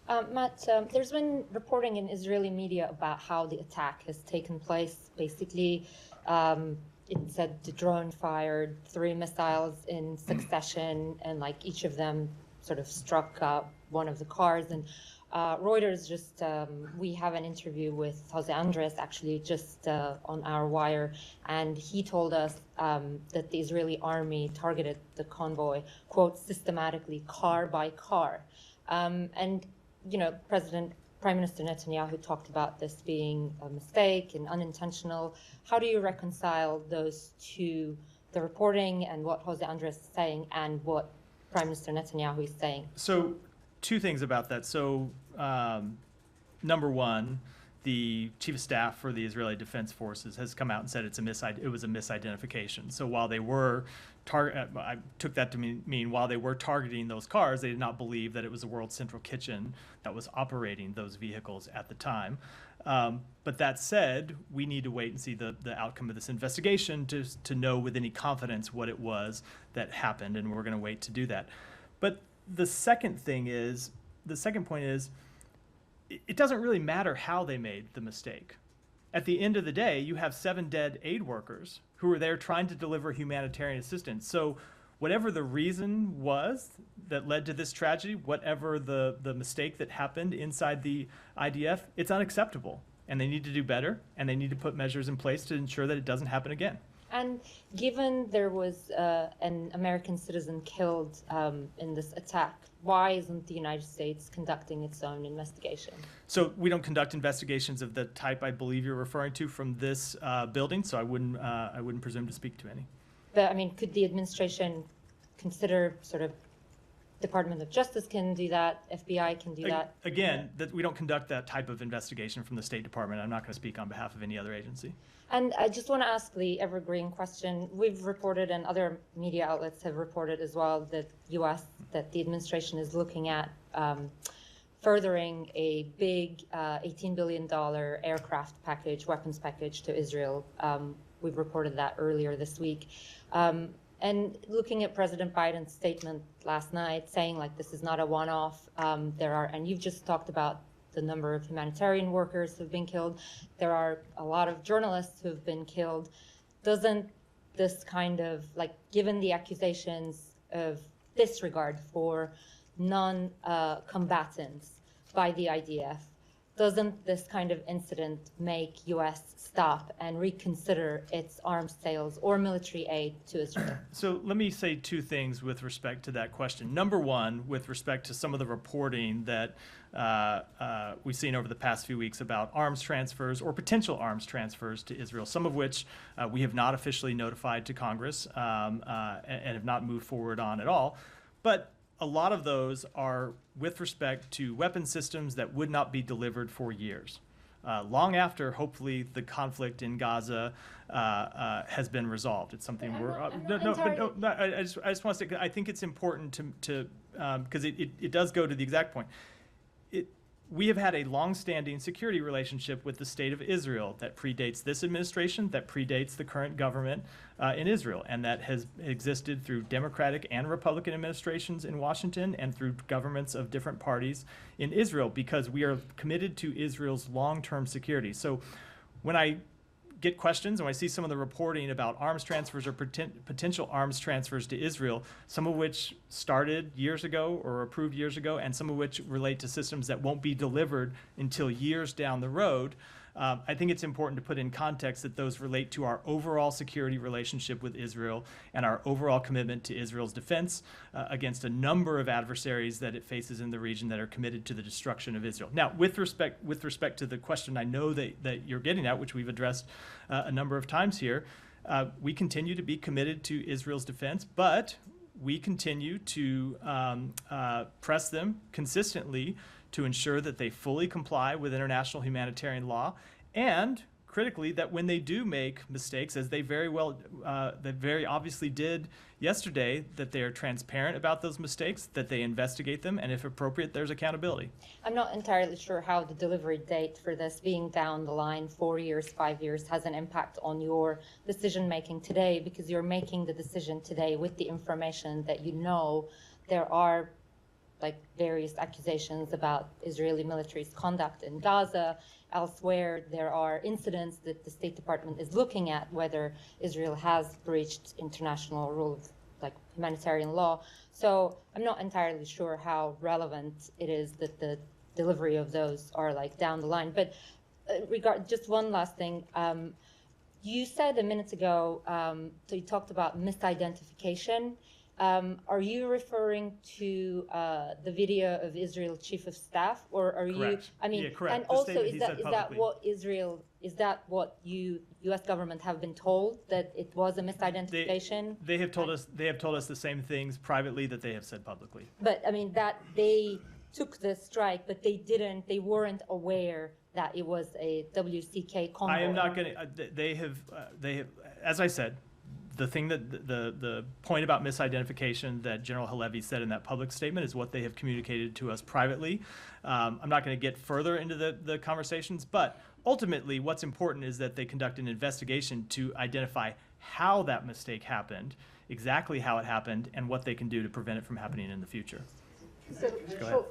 Matt, there's been reporting in Israeli media about how the attack has taken place. Basically, it said the drone fired 3 missiles in succession, and like each of them sort of struck one of the cars. And Reuters just, we have an interview with Jose Andres actually just on our wire, and he told us that the Israeli army targeted the convoy, quote, systematically, car by car. And Prime Minister Netanyahu talked about this being a mistake and unintentional. How do you reconcile those two, the reporting and what Jose Andres is saying and what Prime Minister Netanyahu is saying? So, two things about that. So, number one, the chief of staff for the Israeli Defense Forces has come out and said it was a misidentification. So while they were I took that to mean while they were targeting those cars, they did not believe that it was the World Central Kitchen that was operating those vehicles at the time. But that said, we need to wait and see the outcome of this investigation to know with any confidence what it was that happened, and we're going to wait to do that. But the second point is, it doesn't really matter how they made the mistake. At the end of the day, you have 7 dead aid workers who were there trying to deliver humanitarian assistance. So whatever the reason was that led to this tragedy, whatever the mistake that happened inside the IDF, it's unacceptable. And they need to do better, and they need to put measures in place to ensure that it doesn't happen again. And given there was an American citizen killed in this attack, why isn't the United States conducting its own investigation? So we don't conduct investigations of the type I believe you're referring to from this building, so I wouldn't presume to speak to any. But I mean, could the administration consider sort of Department of Justice can do that, FBI can do that? Again, we don't conduct that type of investigation from the State Department. I'm not going to speak on behalf of any other agency. And I just want to ask the evergreen question. We've reported, and other media outlets have reported as well, that that the administration is looking at furthering a big $18 billion aircraft package, weapons package to Israel. We've reported that earlier this week. And looking at President Biden's statement last night saying like this is not a one-off, and you've just talked about the number of humanitarian workers who've been killed. There are a lot of journalists who've been killed. Doesn't this kind of, like, given the accusations of disregard for non-combatants by the IDF, doesn't this kind of incident make U.S. stop and reconsider its arms sales or military aid to Israel? So let me say 2 things with respect to that question. Number one, with respect to some of the reporting that we've seen over the past few weeks about arms transfers or potential arms transfers to Israel, some of which we have not officially notified to Congress and have not moved forward on at all. But a lot of those are with respect to weapon systems that would not be delivered for years. Long after, hopefully, the conflict in Gaza has been resolved. It's something I just want to say, I think it's important to because it does go to the exact point. We have had a long-standing security relationship with the state of Israel that predates this administration, that predates the current government in Israel, and that has existed through Democratic and Republican administrations in Washington and through governments of different parties in Israel, because we are committed to Israel's long-term security. So when I get questions and when I see some of the reporting about arms transfers or potential arms transfers to Israel, some of which started years ago or approved years ago, and some of which relate to systems that won't be delivered until years down the road, I think it's important to put in context that those relate to our overall security relationship with Israel and our overall commitment to Israel's defense against a number of adversaries that it faces in the region that are committed to the destruction of Israel. Now, with respect to the question I know that you're getting at, which we've addressed a number of times here, we continue to be committed to Israel's defense, but we continue to press them consistently to ensure that they fully comply with international humanitarian law, and critically, that when they do make mistakes, as they very obviously did yesterday, that they are transparent about those mistakes, that they investigate them, and if appropriate, there's accountability. I'm not entirely sure how the delivery date for this being down the line 4 years, 5 years has an impact on your decision making today, because you're making the decision today with the information that you know there are like various accusations about Israeli military's conduct in Gaza. Elsewhere, there are incidents that the State Department is looking at whether Israel has breached international rule of like humanitarian law. So I'm not entirely sure how relevant it is that the delivery of those are like down the line. But just one last thing. You said a minute ago, so you talked about misidentification. Are you referring to the video of Israel Chief of Staff, or are Correct. you? I mean, Yeah, correct. and The also statement he said is that publicly. what Israel? Is that what U.S. government have been told, that it was a misidentification? They have told us. They have told us the same things privately that they have said publicly. But I mean that they took the strike, but they didn't. They weren't aware that it was a WCK convoy. I am not going to. They have. As I said, the thing that the point about misidentification that General Halevi said in that public statement is what they have communicated to us privately. I'm not going to get further into the conversations, but ultimately, what's important is that they conduct an investigation to identify how that mistake happened, exactly how it happened, and what they can do to prevent it from happening in the future. So, Go ahead.